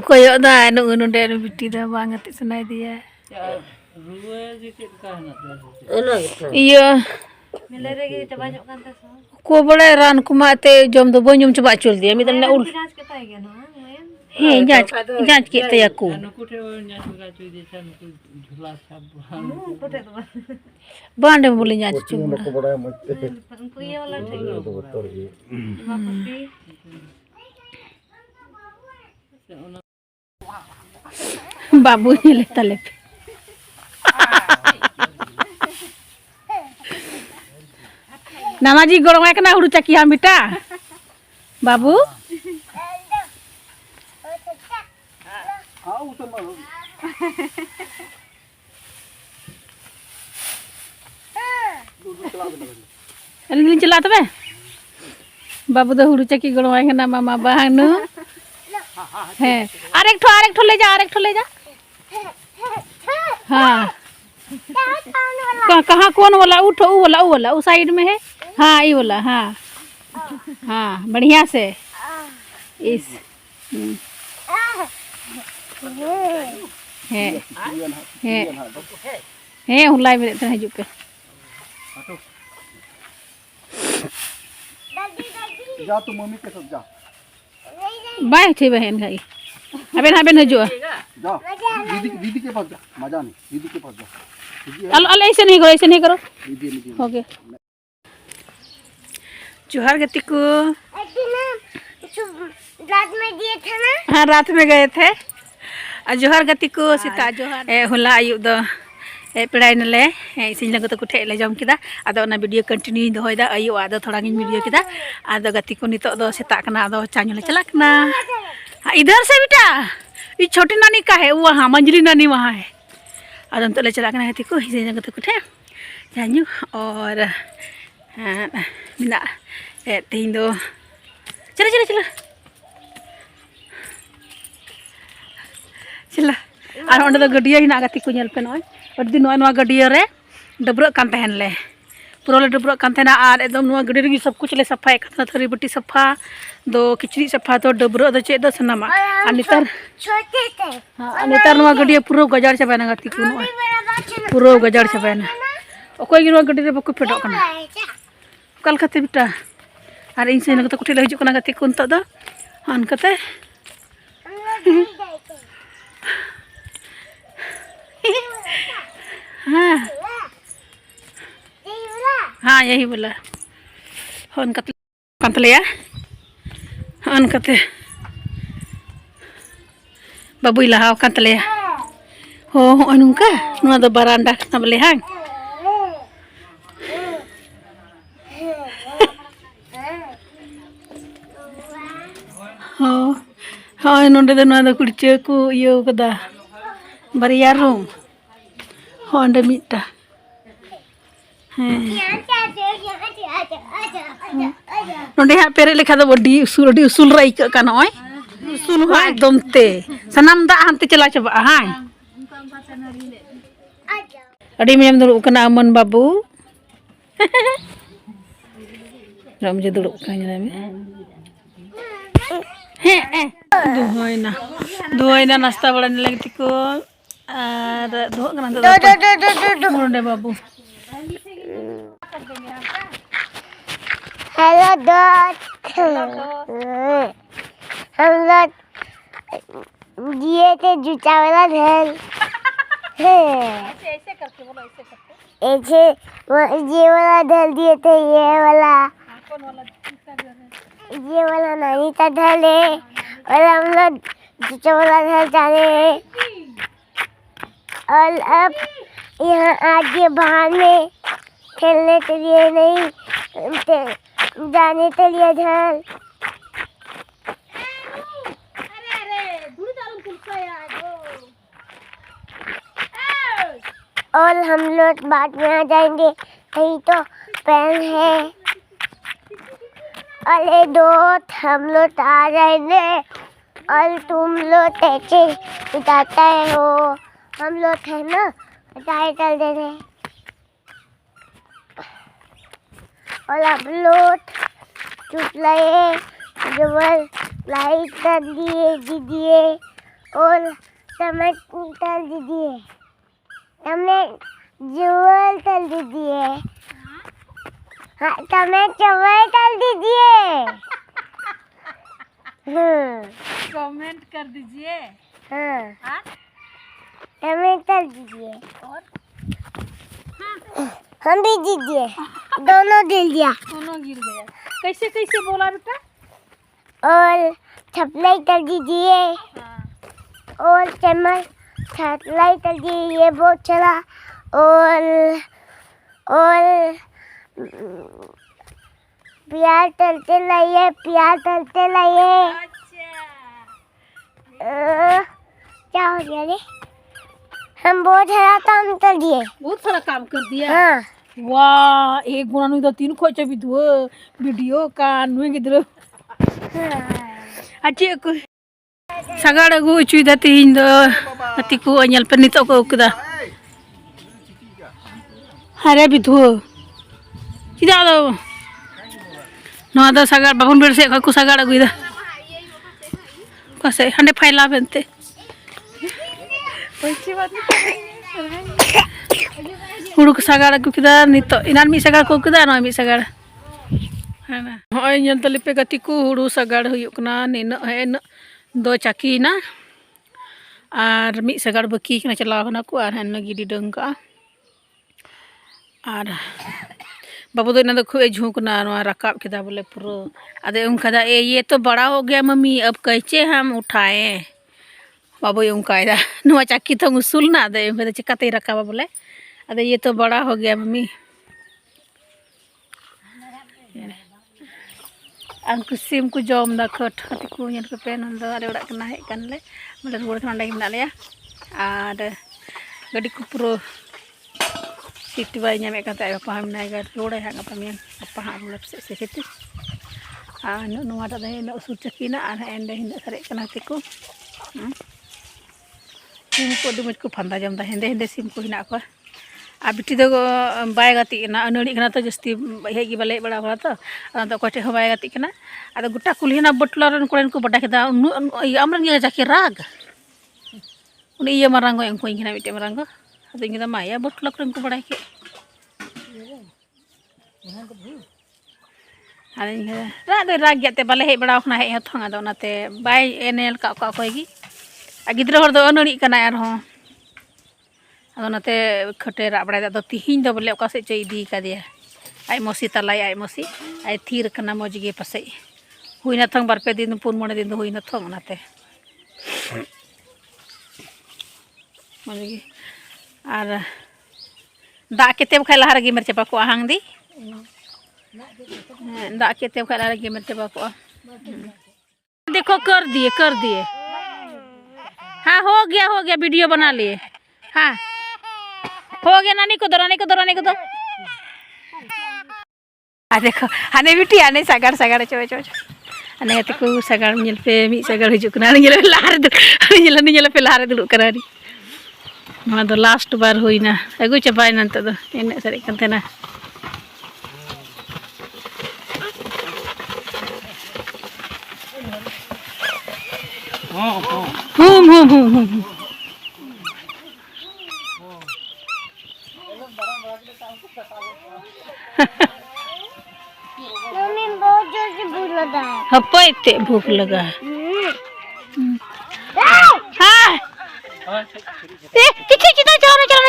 koyok dah nunggu dari biti dah banget senai dia. Iya. Ko boleh ran kumate jom tu bonyum coba cul dia. Minta nak ul. Hei jangan kita ya ku. Bande boleh nyanyi cuma. Babu ni talep. Nama ji gorong kena huru caki hamita. Babu? Ini celah tu be? Babu dah huru caki gorong kena mama bahang nu. है आरेक ठो ले जा हाँ कहाँ कौन वाला उठो वो वाला उस साइड में है हाँ ये वाला हाँ हाँ बढ़िया से इस है हुलाई में रहते हैं जो पे जा तू मम्मी के साथ जा बाय थे बहन भाई अबेन हजो जा दीदी के पास जा मजा नहीं दीदी के पास जा अल ऐसे नहीं करो हो गया जोहार गति को रात में दिए थे ना हाँ रात में गए थे जोहार गति को सीता जोहार होला आयु दो पेड़ाई नले इसी लगे तो कुछ ले जम किदा आदो ना वीडियो कंटिन्यू दोहदा आयु आदो थोड़ा गिन वीडियो किदा आदो गति को नितो दो सेता कना आदो चांजले चला कना इधर से बेटा ये छोटी नानी का है वो हाँ मंजली नानी वहाँ है आदो तो ले चला कना गति को इसी लगे तो कुछ चांजू और मिला तीन दो चला और अंदर तो गड्डिया ही ना गति को नेल पे नॉय अड्डी नॉय गड्डिया रे डबरो कान तहन ले पूरा ले डबरो कान तहना और एकदम नॉय गड्डी रे सब कुछ ले सफाई करना थरी बट्टी सफा दो किचड़ी सफा तो डबरो दो चेद दो सनामा और नितर छोटे थे हां नितर नॉय गड्डिया पूरा गजार छबे ना गति को नॉय पूरा गजार छबे ना ओकोय गिरो गड्डी रे बको फेडो कना कल कते बेटा और इन से लगता कुछ ले हिजु कना गति को नतो दो हन कते हाँ हाँ यही बोला हन कतले या हन कते बाबू लहाव कतले या हो अनुका नुआ दो बरांडा ना बोले हाँ हाँ हाँ नोंडे दो नुआ दो कुड़चे को यो कदा बरिया रूम होंडे मिटा नोंडे हाँ पेरे लेखा दो बड़ी उसूल रही का नॉय उसूल हुआ एकदम ते सनाम दा हंते चला चबा हाँ अड़ी में दुड़ुब कना अमन बाबू राम जे दुड़ुब कना में दुहैना नाश्ता बड़ा लगती को आर दो कना बाबू हेलो दोस्त हम लोग दिए थे जूता वाला ढेल ऐसे करके बोलो ऐसे करके ऐसे ये वाला ढेल दिए थे ये वाला कौन वाला ये वाला नानी का ढेल है और हम लोग जूता वाला ढेल जाने हैं और अब यहाँ आगे बाहर में खेलने के लिए नहीं जाने के लिए ढेल और हम लोग बाद में आ जाएंगे कहीं तो पेन है अरे दोस्त हम लोग आ जाएंगे और तुम लोग कैसे बताते हो हम लोग है ना टाइटल दे रहे olah belut, cut laye, jual laye tar diye, और टमाटर तल दीजिए, जुआल तल दीजिए, हाँ टमाटर तल दीजिए, कमेंट कर दीजिए। हाँ टमाटर दीजिए और हम भी दीजिए, दोनों दे दिया। दोनों गिर गया। कैसे कैसे बोला बेटा? और छपलाई कर दीजिए, और चम्मच छपलाई कर दीजिए, ये बहुत चला। और प्याज तलते लाइए, प्याज तलते लाइए। क्या हो गया रे? हम बहुत सारा काम कर दिए। बहुत सारा काम कर दिया। हाँ वाह, एक गुना नु 3 खोचा भी दुआ वीडियो का नु गिद्रो अच्छे को sagar agu cuy dati hindo atiku anyal penito ko ukda hare bidu tidak ada no ada sagar babun berse aku sagar agu ida kase hande faila bente huru ko sagar agu kita nito inan mi sagar ko ukda no mi sagar hana hoy nyantali pe gatiku huru sagar huyuk na nino he दो चाकी ना और मिट सगाड़ बकी कना चलाव कना को और हन गिडी डंगा और बाबू तो इना खूब झुंकना रकाब किदा बोले पूरा अदे उनका दा ये तो बड़ा हो गया मम्मी, अब कैसे हम उठाए? बाबू उनका इदा नुआ चाकी तो उसूल ना दे उनका चिकाते रकाबा बोले अदे ये तो बड़ा हो गया mummy. angku sim ku jom da khot hati ku nyen ke pen ndo ada udak kena hek kan le mula ruar kan dai mena le ya ada gadi ku pro siti bai nyame kata apa paham nai ga roda hang apa men apa ha rula se siti no no ada dai no usur cakina ana ende hinda sare kana hati ku sim ku dumit ku phanda jam da hende hende sim ku hina ko abiti do bai gati na anari kana to jasti hegi bale bada bada to ana to kote ho bai gati kana ada guta kulhi na botla ran kolen ko bada kida amran ge jaki rag uni iya marango yang ko ingina mite marango ada ingina maya botla kolen ko bada ke ada ingina ra do rag gate bale he bada khna he thong ada onate bai enel ka ko gi agidra hor do anari kana ar ho ado nate khote ra bada do tihin do bole oka se chei di ka dia ai mosi talai ai mosi ai thir kana mojige pasai huina thang bar pe din pun mone din do huina thong nate mojige ar da kete khala haragi merche pa ko ahang di da kete khala haragi merche pa ko देखो कर दिए हाँ हो गया video बना लिए हाँ हो गया नानी को दो आ देखो आने बिटी आने सागार चो आने को सागार मिल पे मी सागार हिजु कना निल पे लहार दु निल पे लहार दुलु करा री नवा दो लास्ट बार होइना अगु चबाय नंत दो एने सरे कंतेना हूं मम्मी बहुत जोर से भूख लगा है। हपैते भूख लगा है हाँ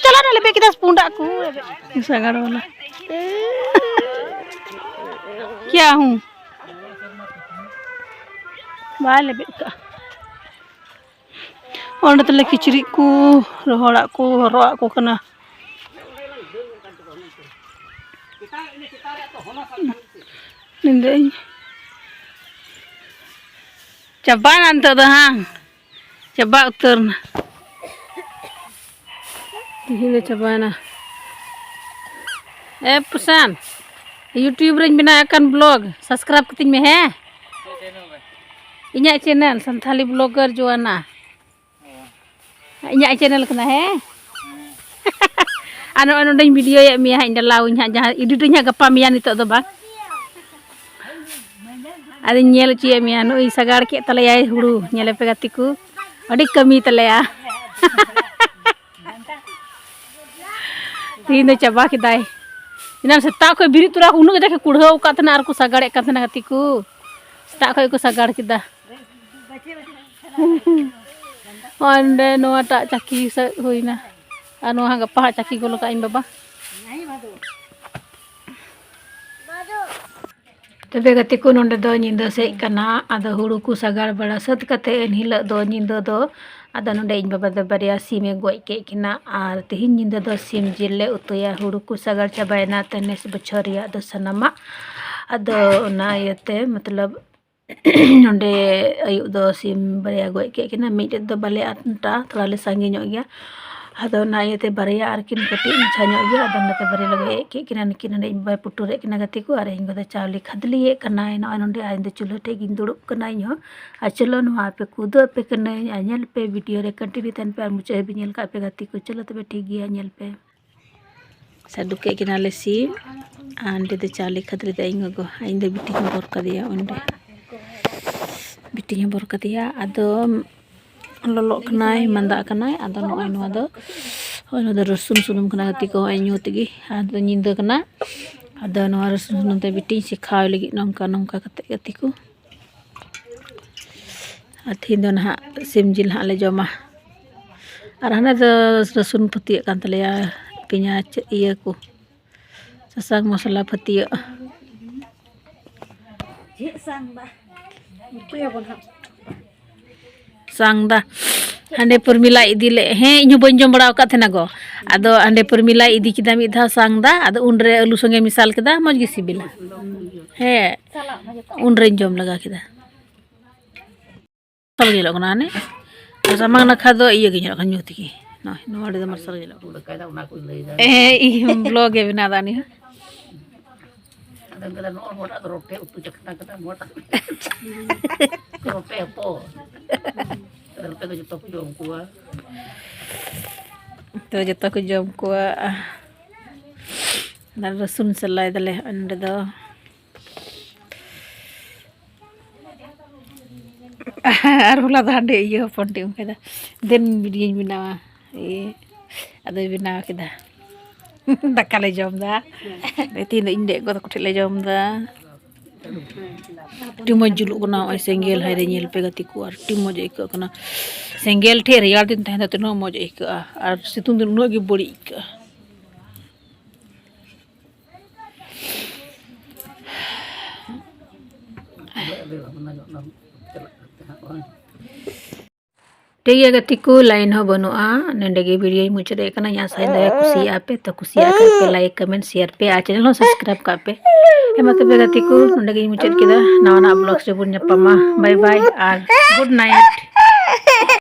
चला ना लेबे किदा स्पूंडा को सगाड़ वाला क्या हूँ बाल लेबे का और तले किचरी को रोहड़ा को हरवा को कना निंदे coba nanti tuh hang coba turun di sini coba nah pesan YouTube ring binakan blog subscribe keting me he inya channel Santhali blogger Juwana inya channel kena he anu ding video ya mi ha inda law nya edit nya gapa mian itu tuh bang Ada nyel cie mi anu sagar ke tale ya huru nyele pe gatiku adi kami tale ya tin coba kidai ina setak ko biri tura unu kita ke kudhau ka tana ar ku sagar ek tana gatiku setak ko sagar kita onde no ata caki hoina anu hanga pa caki golo ka im baba तबे गति को नोंडे दो निंदा से कना आदा हुड़ू को सागार बड़ा सत कते एनहिल दो निंदा दो आदा नोंडे इन बाबा द बरिया सीमे गोय के किना आर तिहिन निंदा दो सीम जिले उतया हुड़ू को सागार चबायना तनेस बछरिया द सनमा आदा ना यते मतलब नोंडे अयु दो सीम बरिया गोय के किना मिटे दो बाले आटा थोड़ा ले सांगी ᱧᱚᱜ गया आदो ना येते बरिया आर किन कटी अच्छा ᱧᱚᱜ गया आदो नते बरे लगे के किना निकिन ने बाय पुटुरे किना गति को अरे इन बदा चावली खदली कना इन नोंडे आइंद चुलो टे गिन दुड़ुब कना इन आ चलो नवा पे कूदो पे कने अनेल पे वीडियो रे कंटिन्यू तन पे मुचे भी नेल का पे गति को चलो तबे ठीक गया नेल पे सदु के किना ले सी आंडे दे चावली खदली दे इन गो आइंद बिटी को बोर कदिया ओंडे बिटी बोर कदिया आदो ललो कनाय मंदा कनाय आदो नोय नवा दो रसुन सुनुम कना गति को आइयो तगी आदो निंदा कना आदो नवा रसुन सुनुम ते बिटी सिखाव लगी नंका नंका कते गति को आथि दो ना सिम जिल हा ले जमा आर हाना दो रसुन फतिय कान तलेया पियाज इया को ससांग मसाला फतिय सांगदा हांडे परमिला इदिले हे इनु बन जम बड़ा का थेना गो आदो हांडे परमिला इदी किदा मि धा सांगदा आदो उनरे आलू संगे मिसाल केदा मज गे सिबिला हे उनरे जम लगा केदा सब गेलो कना ने सामांग ना खादो इये गे ᱧᱚᱜ ᱠᱟᱱ ᱧᱩᱛᱤ ᱱᱚᱭ ᱱᱚᱣᱟ ᱫᱚ ᱢᱟᱨᱥᱟᱞ ᱜᱮᱞᱚ ᱠᱟᱭᱫᱟ ᱚᱱᱟ ᱠᱚ ᱞᱟᱹᱭ ᱫᱟ ᱤ ᱵᱞᱚᱜ ᱮ ᱵᱮᱱᱟ ᱫᱟᱱᱤ ᱟᱫᱚ ᱠᱟᱫᱟ ᱱᱚ ᱦᱚᱲᱟ ᱫᱚ ᱨᱚᱴᱮ ᱩᱛᱩ ᱪᱟᱠᱷᱱᱟ ᱠᱟᱫᱟ ᱢᱚᱴᱟ ᱨᱚᱴᱮ ᱯᱚ ᱨᱚᱴᱮ ᱫᱚ ᱡᱚᱛᱚ ᱠᱚ ᱡᱚᱢ ᱠᱚᱣᱟ तो जतो को जम को ना रसुन सलाई दले अंडे दो आर होला दांडे इयो पंटी केदा देन वीडियो बनावा ए अदो बनावा केदा दाका ले जम दा तीन इंडे को को ले जम दा टिमो जुलु कना ओय सेंगेल हायरे नेल पे गति को आर टिमो जे को कना सेंगेल ठे रेयाल दिन तहन त नो मज एक आर सितुंग दिन नो गे बड़ी एक ठीक है गति को लाइन हो बनुआ नंडे गे वीडियो मुचरे कना या साइ दया खुशी आपे तो खुशी आके पे लाइक कमेंट शेयर पे आ चैनल हो सब्सक्राइब का पे एमते पे गति को नंडे गे मुचर केदा नवा ना ब्लॉग से बुन पमा बाय बाय और गुड नाइट।